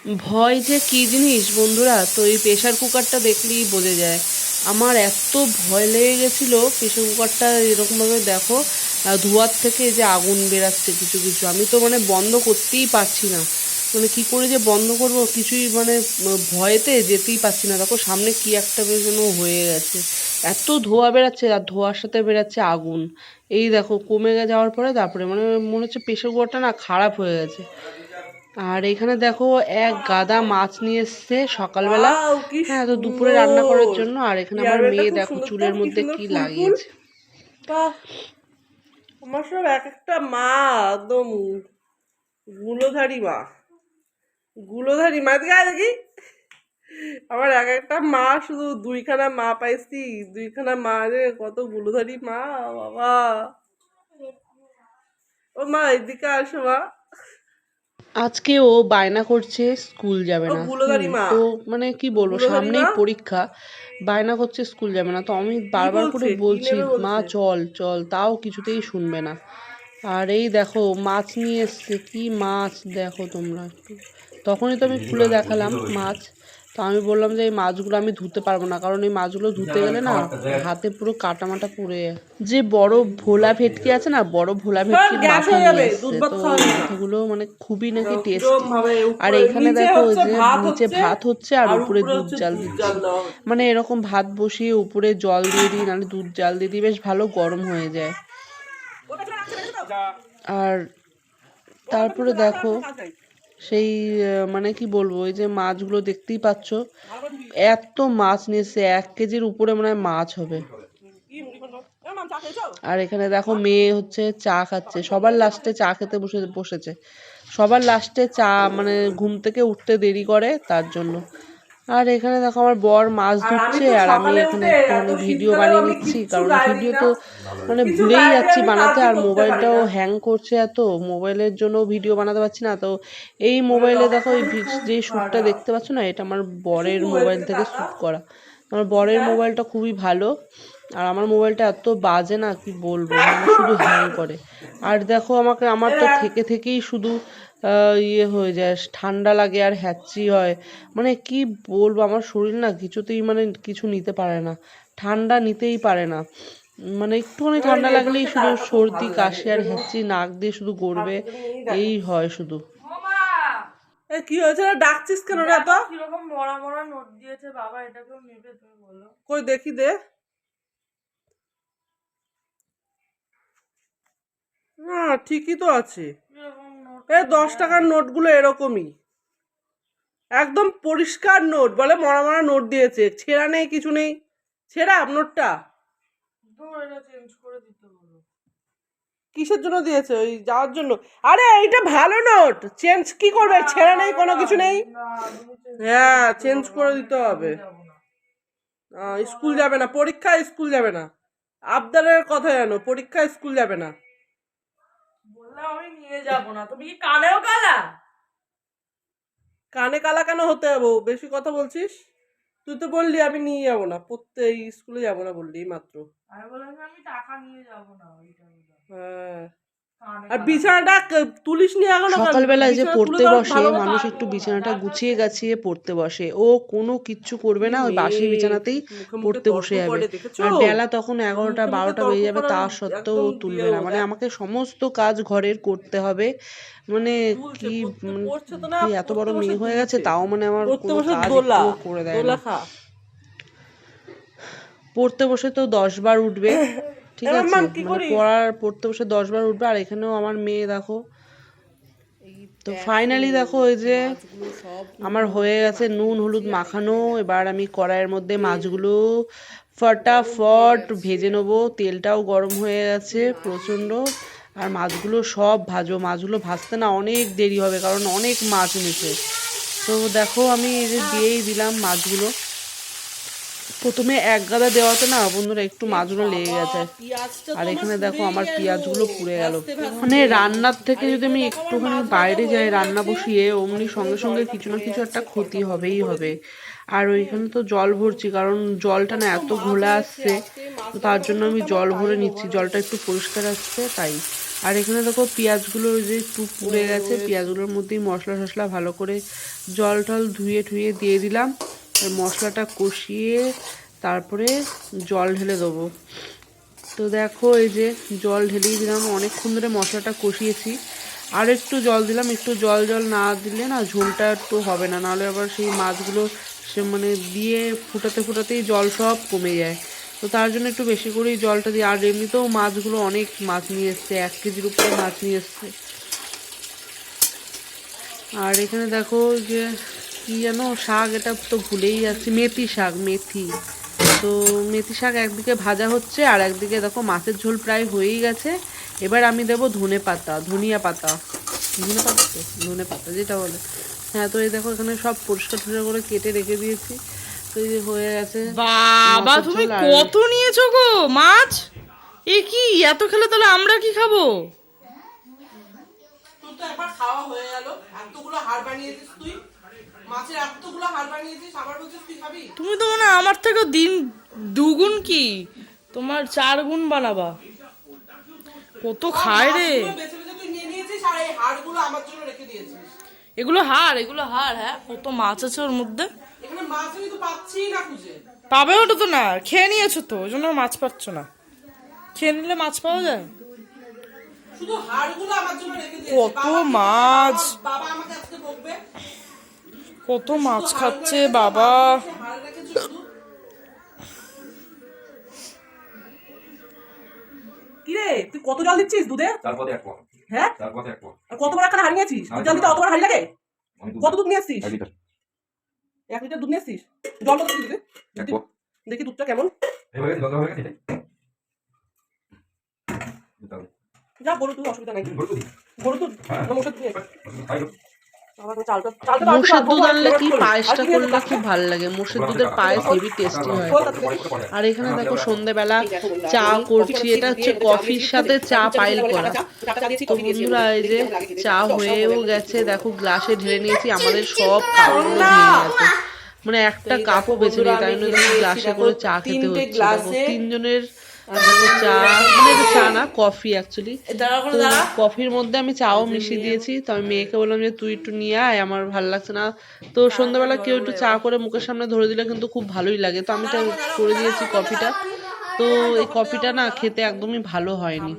ভয় যে কী জিনিস বন্ধুরা, তো এই প্রেশার কুকারটা দেখলেই বোঝা যায়। আমার এত ভয় লেগে গেছিলো প্রেশার কুকারটা এরকমভাবে দেখো ধোঁয়ার থেকে যে আগুন বেরাচ্ছে কিছু কিছু, আমি তো মানে বন্ধ করতেই পারছি না, মানে কি করে যে বন্ধ করব কিছুই মানে ভয়েতে যেতেই পারছি না। দেখো সামনে কি একটা যেন হয়ে গেছে, এত ধোঁয়া বেরাচ্ছে আর ধোঁয়ার সাথে বেরাচ্ছে আগুন। এই দেখো কমে যাওয়ার পরে তারপরে মানে মনে হচ্ছে প্রেশার কুকারটা না খারাপ হয়ে গেছে। আর এখানে দেখো এক গাদা মাছ নিয়ে এসছে সকালবেলা, ওয়াও কি হ্যাঁ তো দুপুরে রান্না করার সুন্দর! জন্য। আর এখানে আমার ইয়ারবেলটা মেয়ে খুব দেখো সুন্দর তো, চুলের কি মধ্যে সুন্দর কি ফুল ফুল। লাগিয়েছে। বাহ, আমার সব এক একটা মা একদম গুলোধারী মা, গুলোধারী মা। দেখি দেখি, আমার এক একটা মা, শুধু দুইখানা মা পাইছি, দুইখানা মা রে, কত গুলোধারী মা বাবা। ও মা এদিকে আসো মা। আজকে ও বায়না করছে স্কুল যাবে ও না। গুলোধারী মা, তো মানে কি বলবো, গুলোধারী সামনেই মা। পরীক্ষা, বায়না করছে স্কুল যাবে না। তো আমি কি বারবার করে বলছে, কি বলছি নেবে মা বলছে? চল চল, তাও কিছুতেই শুনবে না। আর এই দেখো মাছ নিয়ে এসছে, কি মাছ দেখো তোমরা একটু। তখনই তো আমি খুলে দেখালাম মাছ। তো আমি বললাম যে এই মাছগুলো আমি ধুতে পারবো না, কারণ এই মাছগুলো ধুতে গেলে না হাতে পুরো কাটা মাটা পুড়ে যায়। যে বড় ভোলা ভেটকি আছে না, বড় ভোলা সব ভেটকির গ্যাস মাথা হয়ে নিয়ে যাবে, দুধ এসছে। ভাত তো খাওয়া ওই যাবে না। মাথাগুলো মানে খুবই নাকি কিরম টেস্টি। ভাবে আর উপরে এইখানে নিচে দেখো ওই হচ্ছে যে ভাত নিচে হচ্ছে, ভাত হচ্ছে আর আর উপরে উপরে দুধ হচ্ছে জাল দুধ জাল দিচ্ছি। দেওয়া হচ্ছে। মানে এরকম ভাত বসিয়ে উপরে জল দিয়ে দিই, নাহলে দুধ জাল দিয়ে দিই, বেশ ভালো গরম হয়ে যায়। আর তারপরে দেখো সেই মানে কি বলবো, ওই যে মাছগুলো দেখতেই পাচ্ছ, এত মাছ নিয়েছে, 1 কেজির উপরে মনে হয় মাছ হবে। আর এখানে দেখো মেয়ে হচ্ছে চা খাচ্ছে, সবার লাস্টে চা খেতে বসেছে। সবার লাস্টে চা মানে ঘুম থেকে উঠতে দেরি করে তার জন্য। আর এখানে দেখো আমার বর মাছ আর আমি ধুচ্ছে তো আর আমি সকালে এখানে উঠে এত একটুখানি ভিডিও শীতকালেও বানিয়ে আমি নিচ্ছি, কিচ্ছু কারণ গায়ে দিই ভিডিও না, তো মানে কিছু ভুলেই গায়ে দিয়ে যাচ্ছি আমি বানাতে, কাজই আর করতে পারি মোবাইলটাও না। হ্যাং করছে এত, মোবাইলের জন্য ভিডিও বানাতে পারছি না। তো এই মোবাইলে দেখো এই অবস্থাটা খুব যে শ্যুটটা খারাপ। দেখতে পাচ্ছ না, এটা আমার বরের শুধু মোবাইল ওইদিকে থেকে তাকা। শ্যুট করা। আমার বরের হ্যাঁ, মোবাইলটা খুবই ভালো, আর আমার মোবাইলটা এত বাজে না কি বলবো, মানে শুধু হ্যাং করে। আর দেখো আমাকে, আমার তো এবার থেকে থেকেই শুধু ইয়ে হয়ে যায়, ঠান্ডা লাগে আর হ্যাচি হয়। মানে কি বলবো, আমার শরীর না কিছুতেই মানে কিছু নিতে পারে না, ঠান্ডা নিতেই পারে না। মানে একটুখানি এবার ঠান্ডা লাগলেই নেটওয়ার্কটা শুধু কাটটা খুব সর্দি ভালো লাগে, কাশি আর এজন্য হ্যাচি, নাক দিয়ে শুধু গড়বে, হাতটা নিয়েই ডাকি। এই হয় শুধু। এ কি হয়েছে রে, ডাকছিস কেন রে তো? কিরকম মরা মরা নোট দিয়েছে বাবা, এটা কেউ নেবে তুমি বলো? কই দেখি দে। না ঠিকই তো আছে। কিরকম নোট এ 10 টাকার নোটগুলো এরকমই, একদম পরিষ্কার নোট, বলে মরা মরা নোট দিয়েছে, ছেঁড়া নেই কিছু নেই। ছেঁড়া নোটটা তো এটা চেঞ্জ করে দিতে বলো। কিসের জন্য দিয়েছে? ওই যাওয়ার জন্য? আরে এইটা ভালো নোট, চেঞ্জ কি করবে? ছেঁড়া নেই, কোনো কিছু নেই। না তুমি চেঞ্জ করে হ্যাঁ দিতে চেঞ্জ বলো, করে আমি দিতে হবে। যাবো না। স্কুল যাবে না, পরীক্ষায় স্কুল যাবে না। আবদারের কথা জানো, পরীক্ষায় স্কুল যাবে না। বললাম আমি নিয়ে যাবো না, তুমি কি কানেও কালা? কানে কালা কেন হতে যাবো? বেশি কথা বলছিস। তুই তো বললি আমি নিয়ে যাবো না, পড়তে এই স্কুলে যাবো না বললি মাত্র। আমি বললাম যে আমি টাকা নিয়ে যাবো না, ওইটা বললাম। হ্যাঁ, কানে আর কালা। বিছানাটা তুলিস নি এখনো কেন? সকালবেলায় যে বিছানা তুলে পড়তে দাও বসে ভালো মতো। মানুষ একটু বিছানাটা গুছিয়ে গাছিয়ে পড়তে বসে, ও কোনো কিচ্ছু করবে কি না, ওই বাসি মেয়ে, বিছানাতেই মুখে মুখে পড়তে তর্ক বসে যাবে। করে, দেখেছো? আর বেলা তখন 11টা মুখে মুখে 12টা তর্ক বেজে যাবে, তা করার সত্ত্বেও একদম তুলবে দিয়েও না। মানে দেখ। আমাকে সমস্ত কাজ ঘরের করতে হবে। মানে তুলছে, কি পড়তে পড়ছে তো না, কি এত বড় পড়তে বসে মেয়ে হয়ে গেছে, তুলছে। তাও মানে আমার পড়তে কোনো বসে কাজ দোলা, একটুও করে দেয় না। দোলা খা। পড়তে বসে তো 10 বার উঠবে, ঠিক এবার আছে, মান কি মানে করিস? পড়তে বসে 10 বার উঠবে। আর এখানেও আমার মেয়ে দেখো। এই তো দেখো ফাইনালি দেখো ওই যে মাছগুলো সব আমার নুন হয়ে হলুদ দিয়ে গেছে মাখিয়ে নুন হলুদ নিয়েছি, আর মাখানো। এখানে দেখো এবার আমি কড়াইয়ের মধ্যে তেল মাছগুলো গরম হয়ে ফটাফট গেছে, ভেজে নেবো, তেলটাও গরম হয়ে গেছে একটু প্রচণ্ড। নাড়িয়ে আর মাছগুলো সব ভাজবো, মাছগুলো ভাজতে না অনেক দেরি হবে, কারণ অনেক মাছ এনেছে। তো দেখো আমি এই যে দিয়েই দিলাম মাছগুলো। প্রথমে এক গাদা দেওয়াতে না বন্ধুরা একটু এ মাছগুলো লেগে বাবা, গেছে। পেঁয়াজটা তো আর আমার এখানে দেখো পুড়েই আমার গেল পেঁয়াজগুলো পুড়ে গেল। ভাজতে মানে ভাজতে। রান্নার থেকে আর যদি এখানে আমি দেখো আমার একটুখানি মাছ ভাজা বাইরে হয়ে যাই রান্না গেছে, বসিয়ে, আর অমনি এখানে সঙ্গে সঙ্গে জলটা কিছু না পড়ে কিছু একটা যাচ্ছে, ক্ষতি কলটা বন্ধ হবেই করে হবে। দিই। আর ওইখানে তো জল ভরছি, কারণ জলটা না কত এত মাছ ঘোলা এনেছে আসছে। আজকে, মাছ তো তার রান্না জন্য করতে আমি করতে আমার জল ভরে টাইম নিচ্ছি, ওভার হয়ে জলটা একটু যাচ্ছে। পরিষ্কার আসছে তাই। আর এখানে দেখো পেঁয়াজগুলো ওই যে একটু পুড়ে গেছে, পেঁয়াজগুলোর মধ্যেই মশলা টশলা ভালো করে জল টল ধুয়ে ঠুয়ে দিয়ে দিলাম। আর মশলাটা কষিয়ে তারপরে জল ঢেলে দেবো। তো দেখো এই যে জল ঢেলেই দিলাম, অনেকক্ষণ ধরে মশলাটা কষিয়েছি। আর একটু জল দিলাম, একটু জল জল না দিলে না ঝোলটা একটু হবে না, নাহলে আবার সেই মাছগুলো সে মানে দিয়ে ফুটাতে ফুটাতেই জল সব কমে যায়। তো তার জন্য একটু বেশি করেই জলটা দিই। আর এমনিতেও মাছগুলো অনেক মাছ নিয়ে এসছে, 1 কেজির উপরে মাছ নিয়ে এসছে। আর এখানে দেখো যে কি যেন শাক, এটা তো ভুলেই যাচ্ছি, মেথি শাক, মেথি। তো মেথি শাক একদিকে ভাজা হচ্ছে আর একদিকে দেখো মাছের ঝোল প্রায় হয়েই গেছে। এবার আমি দেবো ধনে পাতা, ধনিয়া পাতা, ধনে পাতা তো ধনে পাতা যেটা বলে, হ্যাঁ। তো এই দেখো এখানে সব পরিষ্কার টরিষ্কার করে কেটে রেখে দিয়েছি। তো এই যে হয়ে গেছে বাবা, মাছের তুমি ঝোল। আর কত নিয়েছো গো মাছ? এ কি এত খেলে তাহলে আমরা কি খাবো? তোর তো একবার খাওয়া হয়ে গেল, এতগুলো হাড় বানিয়েছিস তুই, মাছের এতগুলো হাড় বানিয়েছিস, আবার বলছিস তুই খাবি? তুমি তো মনে হয় আমার থেকে দিন দুগুণ কি তোমার 4 গুণ বানাবা। কত খায় রে। মাছগুলো বেছে বেছে তুই নিয়ে নিয়েছিস আর এই হাড়গুলো আমার জন্য রেখে দিয়েছিস। এগুলো হাড়, এগুলো হাড়। হ্যাঁ, কত মাছ আছে ওর মধ্যে। এখানে মাছ আমি তো পাচ্ছি না খুঁজে। পাবে ওটা তো না, খেয়ে নিয়েছো তো, ওই জন্য মাছ পাচ্ছ না। খেয়ে নিলে মাছ পাওয়া যায়। শুধু হাড়গুলো আমার জন্য রেখে দিয়েছিস। কত মাছ, বাবা আমাকে আজকে বকবে। কত মাছ খাচ্ছে বাবা। হাড় রেখেছিস শুধু। কি রে, তুই কত জল দিচ্ছিস দুধে? তারপরে এক পর হ্যাঁ, তারপরে এক পর আর কত বড় একটা হাড়ি নিয়েছিস? দুধ জল দিতে অত বড় হাড়ি লাগে? কত দুধ নিয়ে এসছিস? 1 লিটার 1 লিটার দুধ নিয়ে এসছিস? জল কত দিবি? এক পর দেখি দুধটা কেমন। হয়ে গেছে, হয়ে গেছে। যা গরু দুধ, অসুবিধা নাই। গরু দুধ? গরু দুধ হ্যাঁ। না মোষের দুধ? খাই আবার চালটা চালটা মোষের দুধ আনলে কি পায়েসটা করলে খুব ভালো লাগে, মোষের দুধের পায়েস হেভি টেস্টি হয়। আর এখানে দেখো সন্ধ্যেবেলা চা করছি, এটা হচ্ছে কফির সাথে চা পাইল করা। তো বন্ধুরা এই যে চা হয়েও গেছে, দেখো গ্লাসে ঢেলে নিয়েছি, আমাদের সব কাপগুলো ভেঙে গেছে, মানে একটা কাপও বেছে নেই, তাই জন্য গ্লাসে করে চা খেতে হচ্ছে। দেখো 3 জনের দেখো চা, মানে এটা চা না কফি অ্যাকচুয়ালি। তো কফির মধ্যে আমি চাও মিশিয়ে দিয়েছি। তো আমি মেয়েকে বললাম যে তুই একটু নিয়ে আয়, আমার ভালো লাগছে না। তো সন্ধ্যাবেলা কেউ একটু চা করে মুখের সামনে ধরে দিলে কিন্তু খুব ভালোই লাগে। তো আমি তো করে দিয়েছি কফিটা। তো এই কফিটা না খেতে একদমই ভালো হয়নি,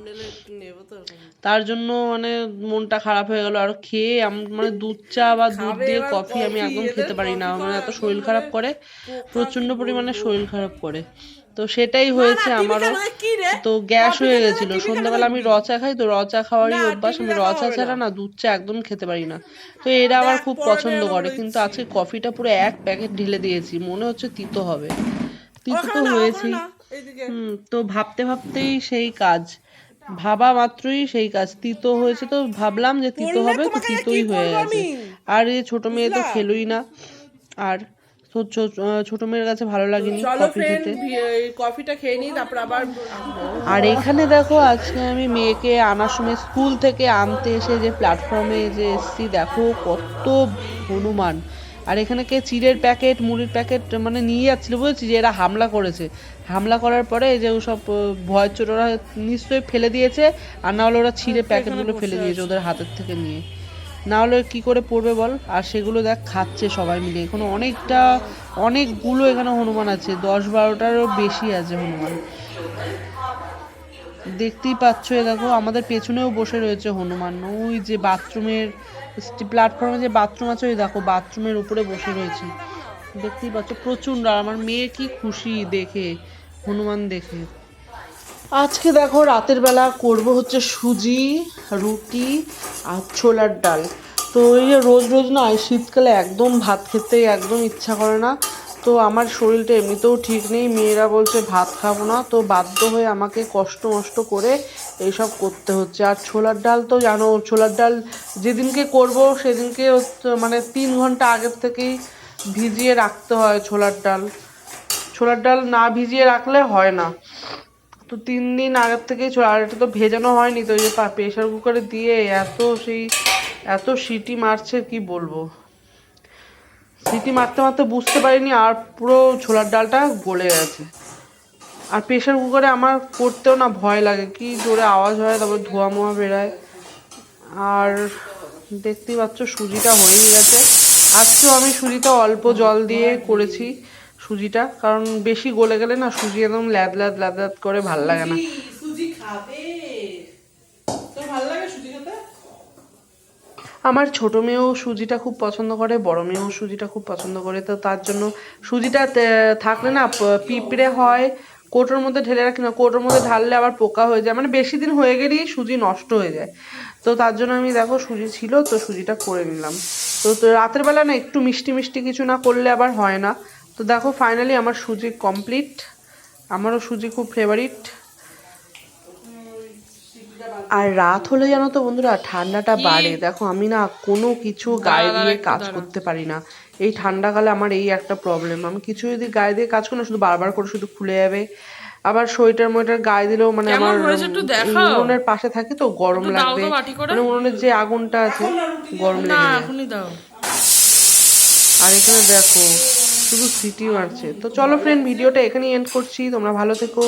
তার জন্য মানে মনটা খারাপ হয়ে গেল। আর খেয়ে মানে দুধ চা বা দুধ দিয়ে কফি আমি একদম খেতে পারি না, মানে এত শরীর খারাপ করে, প্রচন্ড পরিমাণে শরীর খারাপ করে। তো সেটাই হয়েছে আমারও। তো গ্যাস হয়ে গেছিল, সন্ধ্যাবেলা আমি র চা খাই, তো র চা খাওয়ারই অভ্যাস, আমি র চা ছাড়া না দুধ চা একদম খেতে পারি না। তো এরা আবার খুব পছন্দ করে, কিন্তু আজকে কফিটা পুরো 1 প্যাকেট ঢেলে দিয়েছি, মনে হচ্ছে তিতো হবে। তিতো তো হয়েছি। তো ভাবতে ভাবতেই সেই কাজ, ভাবা মাত্রই সেই কাজ, তিতো হয়েছে। তো ভাবলাম যে তিতো হবে, তো তিতোই হয়ে গেছে। আর এই ছোট মেয়ে তো খেলোই না, আর ছোট মেয়ের কাছে ভালো লাগেনি কফি খেতে। কফিটা খেয়ে নিই, তারপর আবার। আর এখানে দেখো আজকে আমি মেয়েকে আনার সময় স্কুল থেকে আনতে এসে যে প্ল্যাটফর্মে যে এসছি, দেখো কত হনুমান। আর এখানে কে চিড়ের প্যাকেট মুড়ির প্যাকেট মানে নিয়ে যাচ্ছিল, বুঝেছি যে এরা হামলা করেছে। হামলা করার পরে এই যে সব ভয়ের চোট ওরা নিশ্চয়ই ফেলে দিয়েছে, আর না হলে ওরা ছিঁড়ে প্যাকেটগুলো ফেলে দিয়েছে ওদের হাতের থেকে নিয়ে, না হলে কি করে পড়বে বল। আর সেগুলো দেখ খাচ্ছে সবাই মিলে। এখানে অনেকগুলো এখানে হনুমান আছে, 10-12টারও বেশি আছে হনুমান, দেখতেই পাচ্ছ। দেখো আমাদের পেছনেও বসে রয়েছে হনুমান, ওই যে বাথরুমের প্ল্যাটফর্মে যে বাথরুম আছে, ওই দেখো বাথরুমের উপরে বসে রয়েছে, দেখতেই পাচ্ছ প্রচন্ড। আর আমার মেয়ে কি খুশি দেখে, হনুমান দেখে। আজকে দেখো রাতের বেলা করব হচ্ছে সুজি, রুটি আর ছোলার ডাল। তো এই যে রোজ রোজ না শীতকালে একদম ভাত খেতে একদম ইচ্ছা করে না। তো আমার শরীরটা এমনিতেও ঠিক নেই, মেয়েরা বলছে ভাত খাবো না, তো বাধ্য হয়ে আমাকে কষ্ট মষ্ট করে এইসব করতে হচ্ছে। আর ছোলার ডাল তো জানো, ছোলার ডাল যেদিনকে করব সেদিনকে মানে 3 ঘন্টা আগের থেকেই ভিজিয়ে রাখতে হয় ছোলার ডাল। ছোলার ডাল না ভিজিয়ে রাখলে হয় না। তো 3 দিন আগের থেকেই আর এটা তো ভেজানো হয়নি, তো এই যে প্রেশার কুকারে দিয়ে এত সিটি মারছে কি বলবো। সিটি মারতে মারতে বুঝতে পারিনি আর পুরো ছোলার ডালটা গলে গেছে। আর প্রেশার কুকারে আমার করতেও না ভয় লাগে, কি জোরে আওয়াজ হয়, তারপর ধোঁয়া মোয়া বেরোয়। আর দেখতেই পাচ্ছ সুজিটা হয়েই গেছে। আজকেও আমি সুজিটা অল্প জল দিয়ে করেছি সুজিটা, কারণ বেশি গলে গেলে না সুজি একদম ল্যাদ ল্যাদ ল্যাদ ল্যাদ করে ভাল লাগে না। সুজি খাবে, তোর ভালো লাগে সুজি খেতে? আমার ছোট মেয়েও সুজিটা খুব পছন্দ করে, বড় মেয়েও সুজিটা খুব পছন্দ করে। তো তার জন্য সুজিটা থাকলে না পিঁপড়ে হয়, কৌটোর মধ্যে ঢেলে রাখি না, কৌটোর মধ্যে ঢাললে আবার পোকা হয়ে যায়, মানে বেশি দিন হয়ে গেলেই সুজি নষ্ট হয়ে যায়। তো তার জন্য আমি দেখো সুজি ছিল তো সুজিটা করে নিলাম। তো রাতের বেলা না একটু মিষ্টি মিষ্টি কিছু না করলে আবার হয় না। তো দেখো ফাইনালি আমার সুজি কমপ্লিট। আমারও সুজি খুব ফেভারিট। আর রাত হলে জানো তো বন্ধুরা ঠান্ডাটা বাড়ে। দেখো আমি না কোনো কিছু গায়ে দিয়ে কাজ করতে পারি না এই ঠান্ডাকালে। আমার এই একটা প্রবলেম, আমি কিছু যদি গায়ে দিয়ে কাজ করি না শুধু বারবার করে শুধু খুলে যাবে। আবার সোয়েটার মোয়েটার গায়ে দিলেও মানে আমার উনুনের পাশে থাকে তো গরম লাগবে, মানে উনুনের যে আগুনটা আছে গরম লেগে যায়। এখনই দাও। আর এখানে দেখো শুধু সিটি মারছে। তো চলো ফ্রেন্ড, ভিডিওটা এখানেই এন্ড করছি, তোমরা ভালো থেকো।